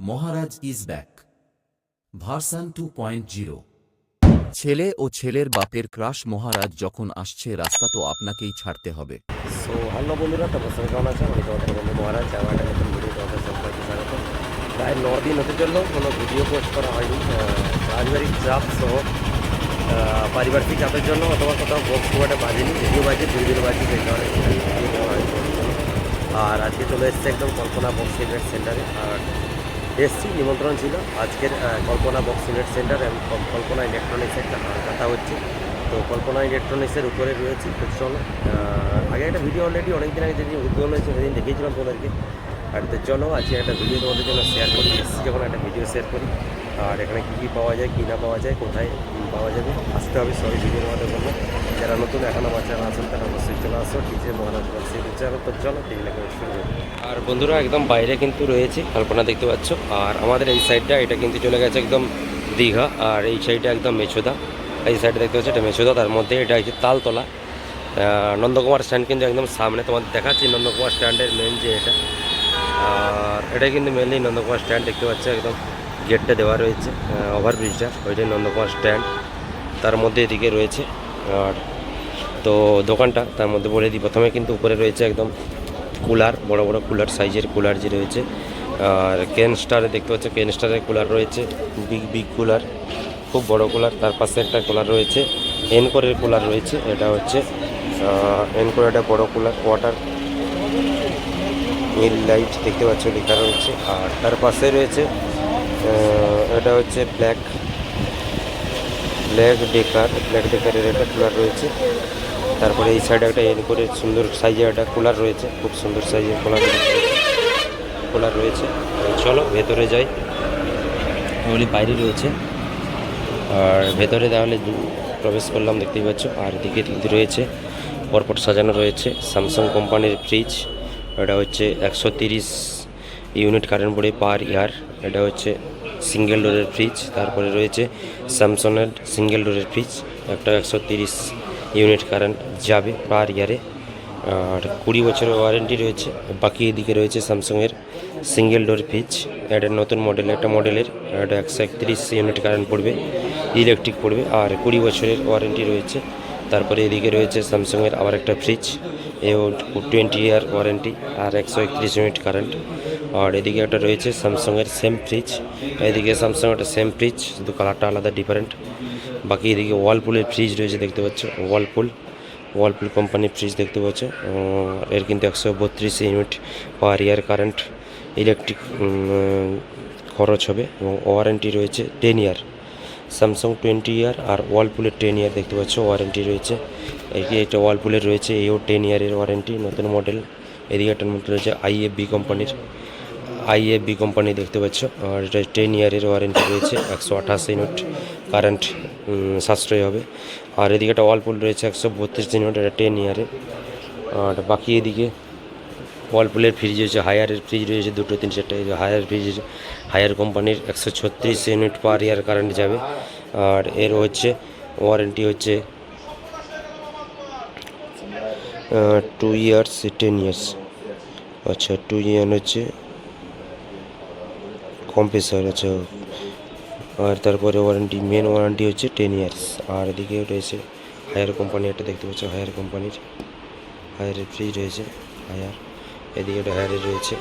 Maharaj is back version 2.0। ছেলে ও ছেলের বাপের ক্রাশ মহারাজ যখন আসছে রাস্তা তো আপনাকেই ছাড়তে হবে। সো হ্যালো বন্ধুরা, তো বছর কেমন আছেন? আমি তোমাদের বন্ধু মহারাজ। আমার একটা নতুন ভিডিও তোমাদের সবাইকে স্বাগত। প্রায় 9 দিন হতে চললো কোনো ভিডিও পোস্ট করা হয়নি। পারিবারিক চাপ সহ পারিবারিক চাপের জন্য অথবা কোথাও বক্স খুব একটা বাজেনি, ভিডিও বাজে 2 দিন বাজে, সেই কারণে ভিডিও দেওয়া হয়নি। আর আজকে চলে এসছে একদম কল্পনা বক্স ইভেন্ট সেন্টারে। আর এসছি, নিমন্ত্রণ ছিল আজকের কল্পনা বক্স ইভেন্ট সেন্টার এবং কল্পনা ইলেকট্রনিক্স একটা কথা হচ্ছে। তো কল্পনা ইলেকট্রনিক্সের উপরে রয়েছে। তো চলো, আগে একটা ভিডিও অলরেডি অনেকদিন আগে যেদিন উদ্বোধন হয়েছে সেদিন দেখিয়েছিলাম তোমাদেরকে। আর এর জন্য আজকে একটা ভিডিও তোমাদের জন্য শেয়ার করি, এসছি যখন একটা ভিডিও শেয়ার করি। আর এখানে কী কী পাওয়া যায়, কী না পাওয়া যায়, কোথায় পাওয়া যাবে, আসতে হবে সবাই ভিডিওর মধ্যে বলবো। যারা নতুন এখনও বাচ্চারা আছেন তারা অবশ্যই চলে আসো টিজে মহারাজ বক্সি চ্যানেল। তো চলো টিভিটাকে শুরু করি। আর বন্ধুরা, একদম বাইরে কিন্তু রয়েছে কল্পনা, দেখতে পাচ্ছ। আর আমাদের এই সাইডটা এটা কিন্তু চলে গেছে একদম দীঘা, আর এই সাইডটা একদম মেছোদা। এই সাইডে দেখতে পাচ্ছ এটা মেছোদা, তার মধ্যে এটা হচ্ছে তালতলা। নন্দকুমার স্ট্যান্ড কিন্তু একদম সামনে তোমাদের দেখাচ্ছি, নন্দকুমার স্ট্যান্ডের মেন যে এটা। আর এটাই কিন্তু মেনলি নন্দকুমার স্ট্যান্ড, দেখতে পাচ্ছ একদম গেটটা দেওয়া রয়েছে, ওভারব্রিজটা ওইটাই নন্দকুমার স্ট্যান্ড। তার মধ্যে এদিকে রয়েছে আর তো দোকানটা, তার মধ্যে বলে দিই প্রথমে কিন্তু উপরে রয়েছে একদম কুলার, বড় বড় কুলার সাইজের কুলার যে রয়েছে। আর কেন স্টারে দেখতে পাচ্ছ, কেন স্টারের কুলার রয়েছে, বিগ কুলার, খুব বড় কুলার। তার পাশে একটা কুলার রয়েছে, এনকোরের কুলার রয়েছে। এটা হচ্ছে এনকোর, একটা বড় কুলার, ওয়াটার মিল লাইট দেখতে পাচ্ছ লেখা রয়েছে। আর তার পাশে রয়েছে এটা হচ্ছে ব্ল্যাক ডেকারের একটা কুলার রয়েছে। তারপরে এই সাইডে একটা এনকোরের সুন্দর সাইজের একটা কুলার রয়েছে, খুব সুন্দর সাইজের কুলার রয়েছে। চলো ভেতরে যাই, ওগুলি বাইরে রয়েছে। আর ভেতরে তাহলে প্রবেশ করলাম, দেখতেই পাচ্ছ। আর দিকে রয়েছে পরপর সাজানো রয়েছে স্যামসাং কোম্পানির ফ্রিজ। এটা হচ্ছে 130 ইউনিট কারেন্ট পড়ে পার ইয়ার। এটা হচ্ছে সিঙ্গেল ডোরের ফ্রিজ। তারপরে রয়েছে স্যামসাংয়ের সিঙ্গেল ডোরের ফ্রিজ, একটা 130 ইউনিট কারেন্ট যাবে পার ইয়ারে। আর 20 বছরের ওয়ারেন্টি রয়েছে। বাকি এদিকে রয়েছে স্যামসাংয়ের সিঙ্গেল ডোর ফ্রিজ, এটা নতুন মডেল, একটা মডেলের, এটা 131 ইউনিট কারেন্ট পড়বে, ইলেকট্রিক পড়বে, আর 20 বছরের ওয়ারেন্টি রয়েছে। তারপরে এদিকে রয়েছে স্যামসাংয়ের আবার একটা ফ্রিজ, এও 20 ইয়ার ওয়ারেন্টি আর 131 ইউনিট কারেন্ট। আর এদিকে একটা রয়েছে স্যামসাংয়ের সেম ফ্রিজ, এদিকে স্যামসাং একটা সেম ফ্রিজ, শুধু কালারটা আলাদা ডিফারেন্ট। বাকি এদিকে ওয়ালপুলের ফ্রিজ রয়েছে, দেখতে পাচ্ছ ওয়ালপুল কোম্পানির ফ্রিজ দেখতে পাচ্ছ। এর কিন্তু 132 ইউনিট পার ইয়ার কারেন্ট ইলেকট্রিক খরচ হবে, এবং ওয়ারেন্টি রয়েছে 10 ইয়ার। স্যামসাং 20 ইয়ার আর ওয়ালপুলের 10 ইয়ার দেখতে পাচ্ছ ওয়ারেন্টি রয়েছে। এইটা ওয়ালপুলের রয়েছে, এও 10 ইয়ারের ওয়ারেন্টি, নতুন মডেল। এদিকে একটা মডেল রয়েছে আইএফবি কোম্পানি দেখতে পাচ্ছ। আর এটা 10 ইয়ারের ওয়ারেন্টি রয়েছে, 128 ইউনিট কারেন্ট সাশ্রয় হবে। আর এদিকে একটা ওয়ালপুল রয়েছে 132 ইউনিট, এটা 10 ইয়ারের। আর বাকি এদিকে ওয়ালপুলের ফ্রিজ রয়েছে, হায়ারের ফ্রিজ রয়েছে 2 3 4টা। হায়ার ফ্রিজ, হায়ার কোম্পানির 136 ইউনিট পার ইয়ার কারেন্ট যাবে। আর এর হচ্ছে ওয়ারেন্টি হচ্ছে 2 ইয়ার্স 10 ইয়ার্স। আচ্ছা, 2 ইয়ার হচ্ছে কম্প্রেসার, আচ্ছা। আর তারপরে ওয়ারেন্টি, মেন ওয়ারেন্টি হচ্ছে 10 ইয়ার্স। আর এদিকে রয়েছে হায়ার কোম্পানি, একটা দেখতে পাচ্ছ হায়ার কোম্পানির, হায়ারের ফ্রিজ রয়েছে হায়ার। এদিকে একটা হায়ারের রয়েছে,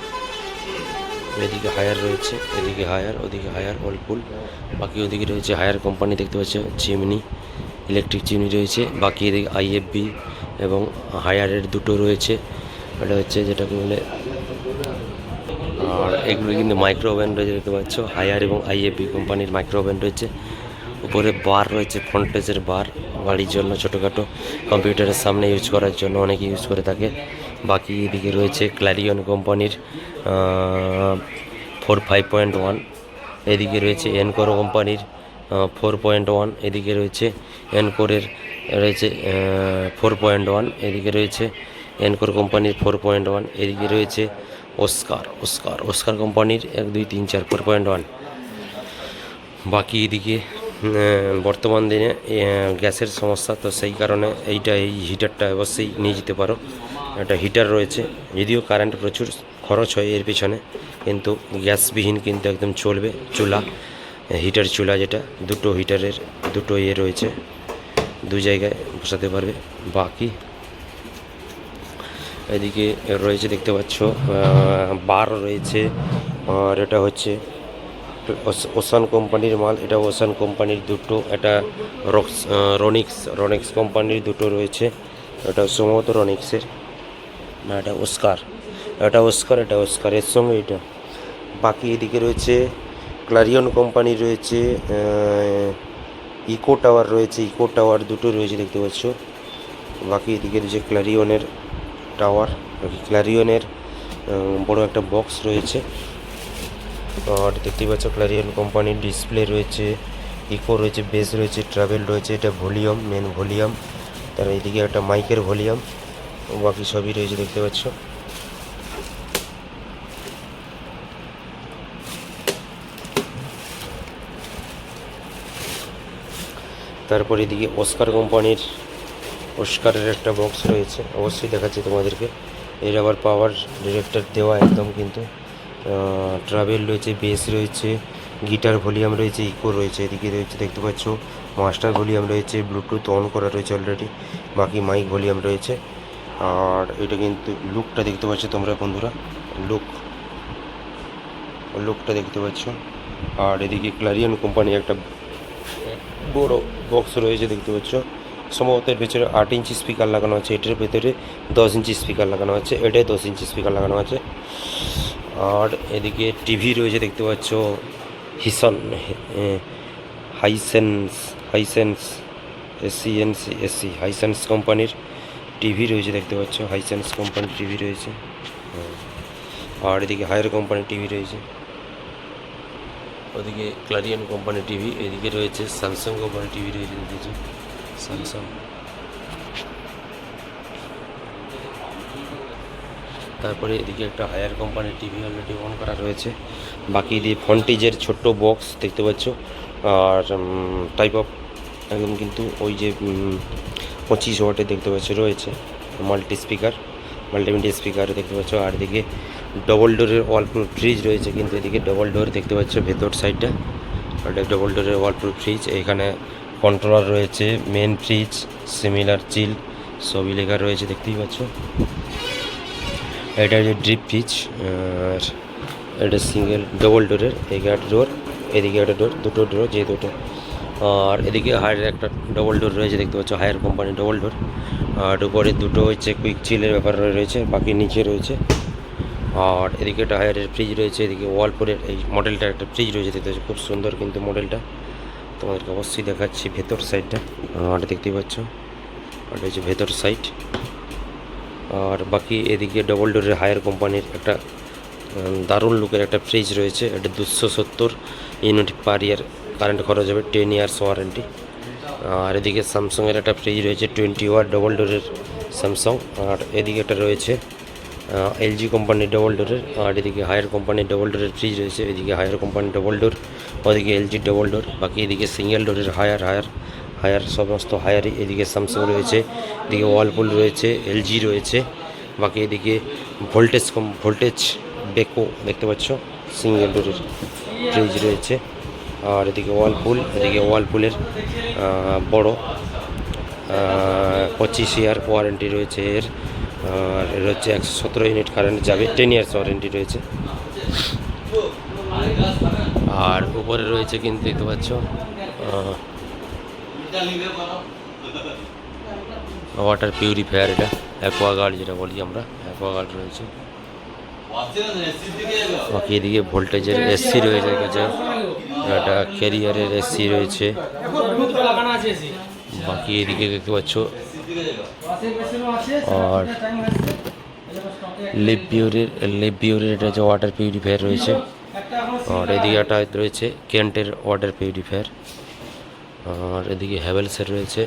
এদিকে হায়ার রয়েছে, এদিকে হায়ার, ওদিকে হায়ার ওয়ালপুল। বাকি ওদিকে রয়েছে হায়ার কোম্পানি, দেখতে পাচ্ছ চিমনি, ইলেকট্রিক চিমনি রয়েছে। বাকি এদিকে আইএফবি এবং হায়ারের দুটো রয়েছে, এটা হচ্ছে যেটাকে বলে। আর এগুলো কিন্তু মাইক্রো ওভেন রয়েছে, দেখতে পাচ্ছ হায়ার এবং আইএফবি কোম্পানির মাইক্রো ওভেন রয়েছে। উপরে বার রয়েছে, ফ্রন্টেজের বার, বাড়ির জন্য ছোটোখাটো কম্পিউটারের সামনে ইউজ করার জন্য অনেকে ইউজ করে থাকে। বাকি এদিকে রয়েছে ক্ল্যারিয়ন কোম্পানির 4.5.1, এদিকে রয়েছে এনকোর কোম্পানির 4.1, এদিকে রয়েছে এনকোরের রয়েছে 4.1, এদিকে রয়েছে এনকোর কোম্পানির 4.1, এদিকে রয়েছে ওস্কার কোম্পানির 1 2 3 4 4.1। বাকি এদিকে বর্তমান দিনে গ্যাসের সমস্যা, তো সেই কারণে এই হিটারটা অবশ্যই নিয়ে যেতে পারো। একটা হিটার রয়েছে, যদিও কারেন্ট প্রচুর খরচ হয় এর পিছনে, কিন্তু গ্যাসবিহীন কিন্তু একদম চলবে। চুলা, হিটার চুলা, যেটা দুটো হিটারের দুটো ইয়ে রয়েছে, দু জায়গায় বসাতে পারবে। বাকি এদিকে রয়েছে দেখতে পাচ্ছ বার রয়েছে। আর এটা হচ্ছে ওসান কোম্পানির মাল, এটা ওসান কোম্পানির দুটো, এটা রনিক্স কোম্পানির দুটো রয়েছে। এটা সম্ভবত রনিক্সের, না এটা ওস্কার, এটা ওস্কার এর সঙ্গে এটা। বাকি এদিকে রয়েছে ক্লারিয়ন কোম্পানির রয়েছে, ইকো টাওয়ার রয়েছে, ইকো টাওয়ার দুটো রয়েছে দেখতে পাচ্ছ। বাকি এদিকে রয়েছে ক্লারিয়নের টাওয়ার, ক্লারিয়নের বড় একটা বক্স রয়েছে। আর দেখতে পাচ্ছ ক্লারিয়ন কোম্পানির ডিসপ্লে রয়েছে, ইকো রয়েছে, বেস রয়েছে, ট্রাভেল রয়েছে, এটা ভলিউম, মেন ভলিউম, তার এইদিকে একটা মাইকের ভলিউম, বাকি সবই রয়েছে দেখতে পাচ্ছ। তারপর এদিকে ওস্কারের একটা বক্স রয়েছে, অবশ্যই দেখাচ্ছি তোমাদেরকে। এর আবার পাওয়ার ডিরেক্টর দেওয়া একদম, কিন্তু ট্রাভেল রয়েছে, বেস রয়েছে, গিটার ভলিউম রয়েছে, ইকো রয়েছে, এদিকে রয়েছে দেখতে পাচ্ছ মাস্টার ভলিউম রয়েছে, ব্লুটুথ অন করা রয়েছে অলরেডি, বাকি মাইক ভলিউম রয়েছে। আর এটা কিন্তু লুকটা দেখতে পাচ্ছ তোমরা বন্ধুরা, লুকটা দেখতে পাচ্ছ। আর এদিকে ক্লারিয়ন কোম্পানি একটা বড় বক্স রয়েছে দেখতে পাচ্ছ। সম্ভবত এর ভেতরে 8 ইঞ্চি স্পিকার লাগানো আছে, এটার ভেতরে 10 ইঞ্চি স্পিকার লাগানো আছে, এটাই 10 ইঞ্চি স্পিকার লাগানো আছে। আর এদিকে টিভি রয়েছে দেখতে পাচ্ছ, হাইসেন্স কোম্পানির টিভি রয়েছে দেখতে পাচ্ছ, হাইসেন্স কোম্পানির টিভি রয়েছে। আর এদিকে হায়ার কোম্পানির টিভি রয়েছে, ওদিকে ক্লারিয়ন কোম্পানির টিভি, এদিকে রয়েছে স্যামসাং কোম্পানির টিভি রয়েছে দেখেছি, স্যামসাং। তারপরে এদিকে একটা হায়ার কোম্পানির টিভি অলরেডি অন করা রয়েছে। বাকি দিয়ে ফন্টিজের ছোট্ট বক্স দেখতে পাচ্ছ। আর টাইপ অফ একদম কিন্তু ওই যে 25 ওয়াটের দেখতে পাচ্ছ রয়েছে, মাল্টিমিডিয়া স্পিকার দেখতে পাচ্ছ। আর এদিকে ডবল ডোরের ওয়ালপ্রুফ ফ্রিজ রয়েছে, কিন্তু এদিকে ডবল ডোর দেখতে পাচ্ছ ভেতর সাইডটা, ওটা ডবল ডোরের ওয়ালপ্রুফ ফ্রিজ। এখানে কন্ট্রোলার রয়েছে, মেন ফ্রিজ, সিমিলার চিল সবই লেখা রয়েছে দেখতেই পাচ্ছ। এটা হচ্ছে ড্রিপ ফ্রিজ, আর এটা সিঙ্গেল ডবল ডোরের, এদিকে একটা ডোর, এদিকে একটা ডোর, দুটো ডোর যে দুটো। আর এদিকে হায়ার একটা ডবল ডোর রয়েছে দেখতে পাচ্ছ, হায়ার কোম্পানির ডবল ডোর। আর উপরে দুটো হচ্ছে কুইক চিলের ব্যাপার রয়েছে, বাকি নিচে রয়েছে। আর এদিকে একটা হায়ারের ফ্রিজ রয়েছে, এদিকে ওয়ালপুরের এই মডেলটা একটা ফ্রিজ রয়েছে দেখতে পাচ্ছ, খুব সুন্দর কিন্তু মডেলটা, তোমাদেরকে অবশ্যই দেখাচ্ছি ভেতর সাইডটা। আর দেখতেই পাচ্ছ ওটা হচ্ছে ভেতর সাইড। আর বাকি এদিকে ডবল ডোরের হায়ার কোম্পানির একটা দারুণ লুকের একটা ফ্রিজ রয়েছে, এটা 270 ইউনিট পার ইয়ার কারেন্ট খরচ হবে, 10 ইয়ার্স ওয়ারেন্টি। আর এদিকে স্যামসাংয়ের একটা ফ্রিজ রয়েছে 20 ওয়াট ডবল ডোরের স্যামসাং। আর এদিকে একটা রয়েছে এলজি কোম্পানির ডবল ডোরের। আর এদিকে হায়ার কোম্পানির ডবল ডোরের ফ্রিজ রয়েছে, এদিকে হায়ার কোম্পানির ডবল ডোর, ওদিকে এলজি ডবল ডোর। বাকি এদিকে সিঙ্গেল ডোরের হায়ার সমস্ত হায়ারই, এদিকে স্যামসাং রয়েছে, এদিকে ওয়ালপুল রয়েছে, এলজি রয়েছে। বাকি এদিকে ভোল্টেজ বেকো দেখতে পাচ্ছ, সিঙ্গেল ডোরের ফ্রিজ রয়েছে। আর এদিকে ওয়ালপুলের বড় 25 ইয়ার ওয়ারেন্টি রয়েছে এর। আর এর হচ্ছে 117 ইউনিট কারেন্ট যাবে, 10 ইয়ার্স ওয়ারেন্টি রয়েছে। আর উপরে রয়েছে কিন্তু দেখতে পাচ্ছ ওয়াটার পিউরিফায়ার, এটা অ্যাকোয়াগার্ড যেটা বলি আমরা, অ্যাকোয়াগার্ড রয়েছে। বাকি এদিকে ভোল্টেজের এসি রয়েছে, একটা ক্যারিয়ারের এসি রয়েছে। বাকি এদিকে দেখতে পাচ্ছ আর লেবিওরের এটা হচ্ছে ওয়াটার পিউরিফায়ার রয়েছে। আর এদিকে একটা রয়েছে কেন্টের ওয়াটার পিউরিফায়ার। আর এদিকে হ্যাভেলসের রয়েছে।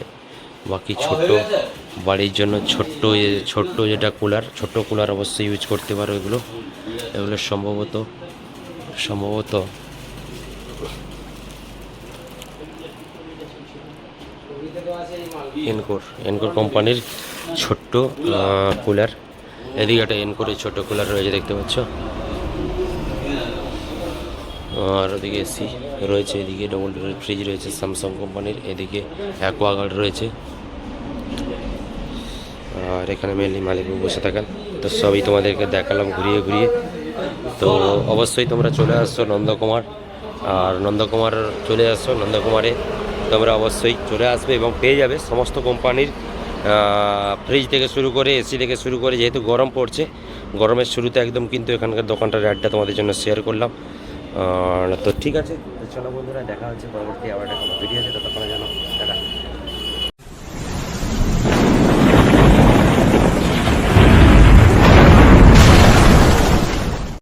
বাকি ছোট্ট বাড়ির জন্য ছোট্ট যেটা ছোট্ট কুলার অবশ্যই ইউজ করতে পারো। এগুলো সম্ভবত এনকোর কোম্পানির ছোট্ট কুলার। এদিকে একটা এন করে ছোটো কুলার রয়েছে দেখতে পাচ্ছ, আর ওদিকে এসি রয়েছে, এদিকে ডবল ডোরের ফ্রিজ রয়েছে স্যামসাং কোম্পানির, এদিকে অ্যাকোয়াগার্ড রয়েছে, আর এখানে মেনলি মালিক বসে থাকেন। তো সবই তোমাদেরকে দেখালাম ঘুরিয়ে ঘুরিয়ে। তো অবশ্যই তোমরা চলে আসছো নন্দকুমার, আর নন্দকুমার চলে আসছো, নন্দকুমারে তোমরা অবশ্যই চলে আসবে এবং পেয়ে যাবে সমস্ত কোম্পানির ফ্রিজ থেকে শুরু করে এসি থেকে শুরু করে, যেহেতু গরম পড়ছে, গরমের শুরুতে একদম কিন্তু এখানকার দোকানটার অ্যাডটা তোমাদের জন্য শেয়ার করলাম। তো ঠিক আছে, তো চলো বন্ধুরা, দেখা হচ্ছে পরবর্তী আবার একটা ভিডিওতে, ততক্ষণে জানো টাটা।